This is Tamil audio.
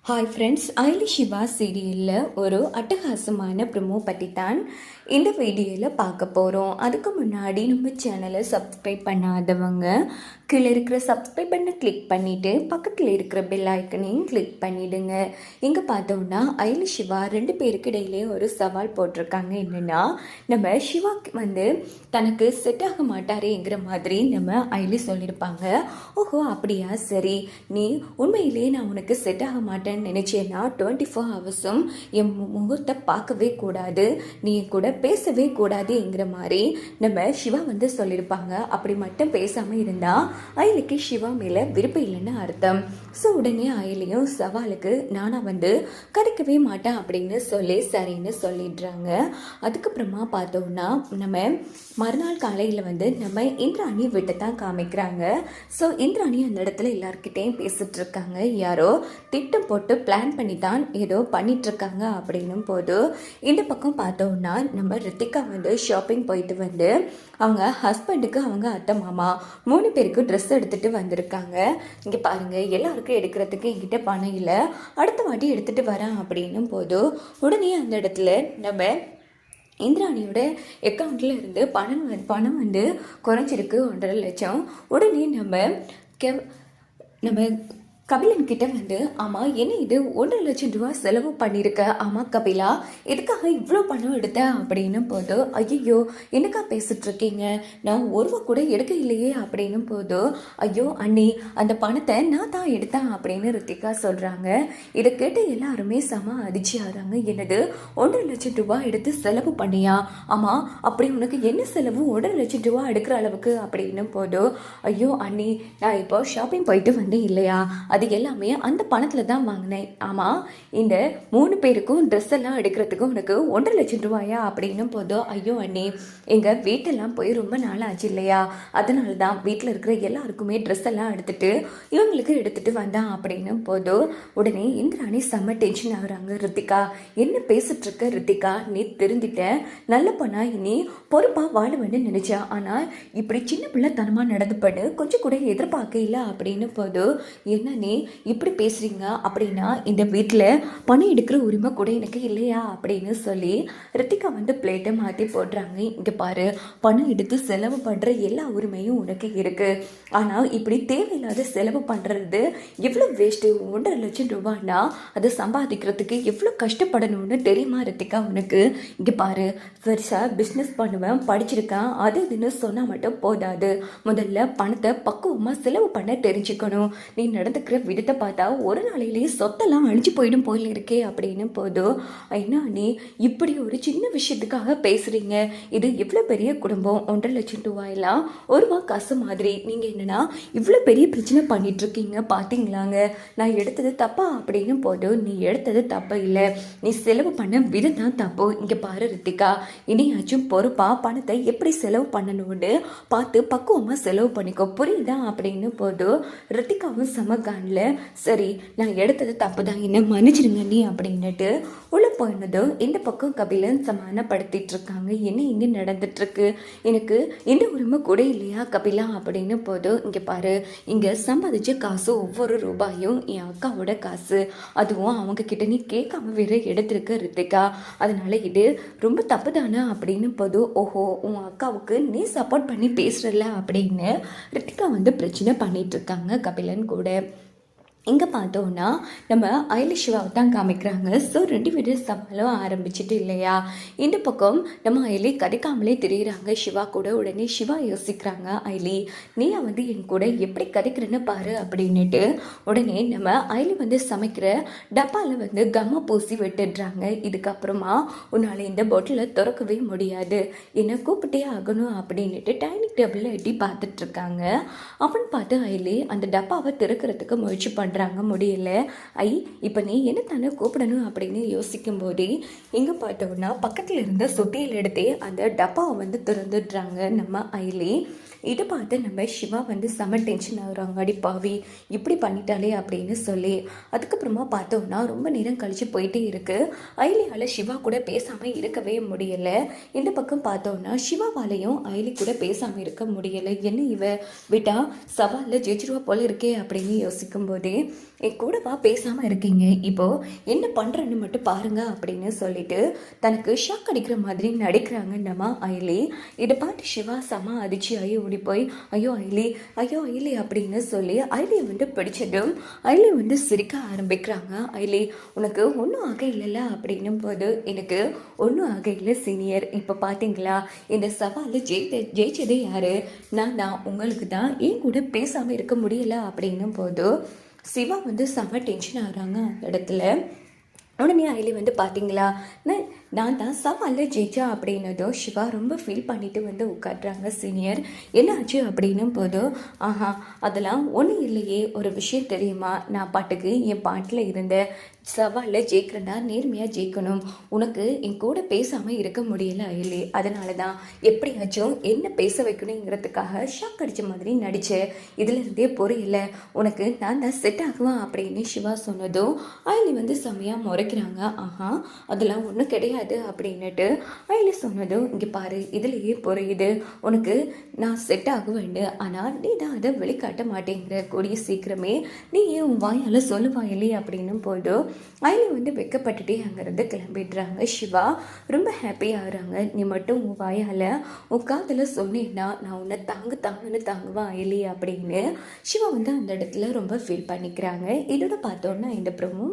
ஹாய் ஃப்ரெண்ட்ஸ், ஐலி சிவா சீரியலில் ஒரு அட்டகாசமான ப்ரமோ பற்றி தான் இந்த வீடியோவில் பார்க்க போகிறோம். அதுக்கு முன்னாடி நம்ம சேனலை சப்ஸ்கிரைப் பண்ணாதவங்க கீழே இருக்கிற சப்ஸ்கிரைப் பண்ண கிளிக் பண்ணிவிட்டு பக்கத்தில் இருக்கிற பெல் ஐக்கனையும் கிளிக் பண்ணிவிடுங்க. இங்கே பார்த்தோம்னா ஐலி சிவா ரெண்டு பேருக்கு இடையிலே ஒரு சவால் போட்டிருக்காங்க. என்னென்னா, நம்ம சிவாக்கு தனக்கு செட் ஆக மாட்டாரேங்கிற மாதிரி நம்ம ஐலி சொல்லியிருப்பாங்க. ஓஹோ அப்படியா, சரி, நீ உண்மையிலேயே நான் உனக்கு செட் ஆக மாட்டேன் நினைச்சேன்னா 24 ஹவர்ஸும் என் முகத்தை பார்க்கவே கூடாது, நீ கூட பேசவே கூடாதுங்கிற மாதிரி நம்ம சிவா சொல்லியிருப்பாங்க. அப்படி மட்டும் பேசாமல் இருந்தா அயலிக்கு சிவா மேலே விருப்பம் இல்லைன்னு அர்த்தம். ஸோ உடனே அயலியும் சவாலுக்கு நானா கிடைக்கவே மாட்டேன் அப்படின்னு சொல்லி சரின்னு சொல்லிடுறாங்க. அதுக்கப்புறமா பார்த்தோம்னா நம்ம மறுநாள் காலையில் நம்ம இந்திராணி வீட்டை தான் காமிக்கிறாங்க. ஸோ இந்திராணி அந்த இடத்துல எல்லாருக்கிட்டையும் பேசிட்டு இருக்காங்க. யாரோ திட்டம் போட்டு பிளான் பண்ணி தான் ஏதோ பண்ணிட்டு இருக்காங்க அப்படின்னும் போது இந்த பக்கம் பார்த்தோம்னா நம்ம ரித்திகா ஷாப்பிங் போயிட்டு அவங்க ஹஸ்பண்டுக்கு அவங்க அத்தை மாமா 3 பேருக்கு ட்ரெஸ் எடுத்துட்டு வந்திருக்காங்க. இங்கே பாருங்க, எல்லாருக்கும் எடுக்கிறதுக்கு என்கிட்ட பணம் இல்லை, அடுத்த வாட்டி எடுத்துட்டு வரேன் அப்படின்னும் போது உடனே அந்த இடத்துல நம்ம இந்திராணியோட அக்கௌண்ட்டில் இருந்து பணம் குறைஞ்சிருக்கு 1.5 லட்சம். உடனே நம்ம கபிலன் கிட்ட ஆமாம், என்ன இது 1.5 லட்சம் ரூபா செலவு பண்ணியிருக்க, ஆமாம் கபிலா, எதுக்காக இவ்வளோ பணம் எடுத்தேன் அப்படின்னும் போது, ஐயோ என்னக்கா பேசிட்டு இருக்கீங்க, நான் 1 ரூபா கூட எடுக்க இல்லையே அப்படின்னும் போது, ஐயோ அண்ணி, அந்த பணத்தை நான் தான் எடுத்தேன் அப்படின்னு ரித்திகா சொல்கிறாங்க. இதை கேட்டு எல்லாருமே செம அதிர்ச்சி ஆகிறாங்க. என்னது 1.5 லட்சம் ரூபா எடுத்து செலவு பண்ணியா? ஆமாம், அப்படி உனக்கு என்ன செலவு 1.5 லட்சம் ரூபா எடுக்கிற அளவுக்கு அப்படின்னும் போது, ஐயோ அண்ணி, நான் இப்போ ஷாப்பிங் போயிட்டு வந்தேன் இல்லையா, அது எல்லாமே அந்த பணத்தில் தான் வாங்கினேன். ஆமாம், இந்த 3 பேருக்கும் ட்ரெஸ் எல்லாம் எடுக்கிறதுக்கு உனக்கு 1.5 லட்சம் ரூபாயா அப்படின்னும் போதோ, ஐயோ அண்ணே, எங்கள் வீட்டெல்லாம் போய் ரொம்ப நாள் ஆச்சு இல்லையா, அதனால தான் வீட்டில் இருக்கிற எல்லாருக்குமே ட்ரெஸ் எல்லாம் எடுத்துட்டு இவங்களுக்கு எடுத்துட்டு வந்தான் அப்படின்னும் போதோ உடனே இந்திராணி செம்ம டென்ஷன் ஆகுறாங்க. ரித்திகா, என்ன பேசிட்டு இருக்க ரித்திகா, நீ தெரிஞ்சிட்ட, நல்ல பொண்ணா இனி பொறுப்பாக வாழ வேண்டும் நினைச்சா, ஆனால் இப்படி சின்ன பிள்ளை தனமாக நடந்து பண்ணு கொஞ்சம் கூட எதிர்பார்க்க இல்லை அப்படின்னு போதோ, என்ன நீ இப்படி பேசுறீங்க அப்படின்னா இந்த வீட்டில் பணம் எடுக்கிற உரிமை கூட எனக்கு இல்லையா அப்படின்னு சொல்லி ரித்திகா பிளேட்டை மாற்றி போடுறாங்க. இங்கே பாரு, பணம் எடுத்து செலவு பண்ணுற எல்லா உரிமையும் உனக்கு இருக்கு, ஆனால் இப்படி தேவையில்லாத செலவு பண்ணுறது எவ்வளோ வேஸ்ட்டு. 1.5 லட்சம் ரூபான்னா அதை சம்பாதிக்கிறதுக்கு எவ்வளோ கஷ்டப்படணும்னு தெரியுமா ரித்திகா உனக்கு? இங்கே பாரு, பெருசாக பிஸ்னஸ் பண்ணுவேன், படிச்சிருக்கேன், அது இதுன்னு சொன்னால் மட்டும் போதாது, முதல்ல பணத்தை பக்குவமாக செலவு பண்ண தெரிஞ்சுக்கணும். நீ நடந்துக்கிற விதத்தை பார்த்தா ஒரு நாளையிலேயே சொத்தெல்லாம் அழிஞ்சு போயிடும் போல இருக்கே அப்படின்னு போதும். என்ன நீ இப்படி ஒரு சின்ன விஷயத்துக்காக பேசுறீங்க? இது இவ்வளோ பெரிய குடும்பம், 1.5 லட்சம் ரூபாயெல்லாம் 1 ரூபா காசு மாதிரி. நீங்கள் என்னன்னா இவ்வளோ பெரிய பிரச்சனை பண்ணிட்டு இருக்கீங்க பார்த்தீங்களாங்க, நான் எடுத்தது தப்பா அப்படின்னு போதும். நீ எடுத்தது தப்பு இல்லை, நீ செலவு பண்ண விதம் தான் தப்பு. இங்கே பாரு ரித்திகா, இனியாச்சும் பொறுப்பா பணத்தை எப்படி செலவு பண்ணணும்னு பார்த்து பக்குவமாக செலவு பண்ணிக்கோ, புரியுதா அப்படின்னு போதும். ரித்திகாவும் சமகான்ல சரி, நான் எடுத்தது தப்பு தான், என்ன மன்னிச்சிடுங்க நீ அப்படின்னுட்டு உள்ள போயினதும் இந்த பக்கம் கபிலன் சமாதானப்படுத்திட்டு இருக்காங்க. என்ன இங்கே நடந்துட்டு இருக்கு, எனக்கு இந்த உரிமை கூட இல்லையா கபிலா அப்படின்னு போதும். இங்கே பாரு, இங்கே சம்பாதிச்ச காசு ஒவ்வொரு ரூபாயும் என் அக்காவோட காசு, அதுவும் அவங்க கிட்ட நீ கேட்காம வேற எடுத்திருக்க ரித்திகா, அதனால இது ரொம்ப தப்பு தானே அப்படின்னு போதும். ஓஹோ, உன் அக்காவுக்கு நீ சப்போர்ட் பண்ணி பேசுறல அப்படின்னு ரித்திகா பிரச்சனை பண்ணிட்டு இருக்காங்க கபிலன் கூட. இங்கே பார்த்தோன்னா நம்ம ஐலி சிவாவை தான் காமிக்கிறாங்க. ஸோ 2 பேரும் சவாலும் ஆரம்பிச்சிட்டு இல்லையா, இந்த பக்கம் நம்ம ஐலி கதைக்காமலே தெரியுறாங்க சிவா கூட. உடனே சிவா யோசிக்கிறாங்க, ஐலி நீ என் கூட எப்படி கதைக்கிறேன்னு பாரு அப்படின்னுட்டு உடனே நம்ம ஐலி சமைக்கிற டப்பாவில் கம்மா பூசி விட்டுடுறாங்க. இதுக்கப்புறமா உன்னால் இந்த பாட்டிலை திறக்கவே முடியாது, என்னை கூப்பிட்டே ஆகணும் அப்படின்னுட்டு டைனிங் டேபிளில் எட்டி பார்த்துட்ருக்காங்க. அவன் பார்த்து ஐலி அந்த டப்பாவை திறக்கிறதுக்கு முயற்சி பண்ணுறாங்க, முடியல. இப்போ நீ என்ன தானே கூப்பிடணும் அப்படின்னு யோசிக்கும் போதே எங்கே பார்த்தோம்னா பக்கத்தில் இருந்த சொட்டியில் எடுத்தே அந்த டப்பாவை திறந்துடுறாங்க நம்ம ஐலி. இதை பார்த்து நம்ம சிவா வந்து செம டென்ஷன் ஆகுறாங்க. அடி பாவி இப்படி பண்ணிட்டாலே அப்படின்னு சொல்லி. அதுக்கப்புறமா பார்த்தோம்னா ரொம்ப நேரம் கழிச்சு போயிட்டே இருக்கு. ஐலியால் சிவா கூட பேசாமல் இருக்கவே முடியலை. இந்த பக்கம் பார்த்தோம்னா சிவாவாலையும் ஐலி கூட பேசாமல் இருக்க முடியலை. என்ன இவ விட்டா சவாலில் ஜெயிச்சிருவா போல இருக்கே அப்படின்னு யோசிக்கும் போதே என் கூடவா பேசாமல் இருக்கீங்க, இப்போ என்ன பண்ணுறேன்னு மட்டும் பாருங்க அப்படின்னு சொல்லிட்டு தனக்கு ஷாக் அடிக்கிற மாதிரி நடிக்கிறாங்க நம்ம ஐலி. இதை பார்த்து சிவா செம அதிர்ச்சி ஆகி ஓடி போய் ஐயோ ஐலி, ஐயோ ஐலி அப்படின்னு சொல்லி ஐலியை வந்து பிடிச்சதும் ஐலி வந்து சிரிக்க ஆரம்பிக்கிறாங்க. ஐலி உனக்கு ஒன்றும் ஆக இல்லைல்ல அப்படின்னும் போது எனக்கு ஒன்றும் ஆக இல்லை சீனியர். இப்போ பார்த்தீங்களா இந்த சவாலில் ஜெயிச்சதே யாரு? நான் தான். உங்களுக்கு தான் என் கூட பேசாமல் இருக்க முடியல அப்படின்னும் போது சிவா வந்து செம டென்ஷன் ஆகுறாங்க அந்த இடத்துல. உடனே ஐலி வந்து பார்த்தீங்களா நான் தான் சவாலில் ஜெயிச்சா அப்படின்னதோ சிவா ரொம்ப ஃபீல் பண்ணிட்டு வந்து உட்காடுறாங்க. சீனியர் என்னாச்சு அப்படின்னும் போதும் ஆஹா அதெல்லாம் ஒன்றும் இல்லையே, ஒரு விஷயம் தெரியுமா, நான் பாட்டுக்கு என் பாட்டில் இருந்த சவாலில் ஜெயிக்கிறேன்னா நேர்மையாக ஜெயிக்கணும். உனக்கு என் கூட பேசாமல் இருக்க முடியல ஐலி, அதனால தான் எப்படியாச்சும் என்ன பேச வைக்கணுங்கிறதுக்காக ஷாக் அடித்த மாதிரி நடித்தேன். இதுலேருந்தே புரியல உனக்கு நான் தான் செட் ஆகுவேன் அப்படின்னு சிவா சொன்னதும் ஐலி வந்து செம்மையாக முறைக்கிறாங்க. ஆஹா அதெல்லாம் ஒன்றும் கிடையாது அப்படின்னுட்டு ஐலி சொன்னதும் இங்கே பாரு இதுலேயே புரியுது உனக்கு நான் செட் ஆகுவேண்டு, ஆனால் நீ தான் அதை வெளிக்காட்ட மாட்டேங்கிற. கூடிய சீக்கிரமே நீ ஏன் உன் வாயால் சொல்லுவாயில்லே அப்படின்னும் போதும் ஐலி வந்து வெக்கப்பட்டுட்டே அங்கேருந்து கிளம்பிடுறாங்க. சிவா ரொம்ப ஹாப்பி ஆகுறாங்க. நீ மட்டும் உன் வாயால் உன் காதில் சொன்னேன்னா நான் உன்னை தாங்கன்னு தாங்குவேன் ஐலி அப்படின்னு சிவா வந்து அந்த இடத்துல ரொம்ப ஃபீல் பண்ணிக்கிறாங்க. இதோட பார்த்தோன்னா இந்த ப்ரோமோ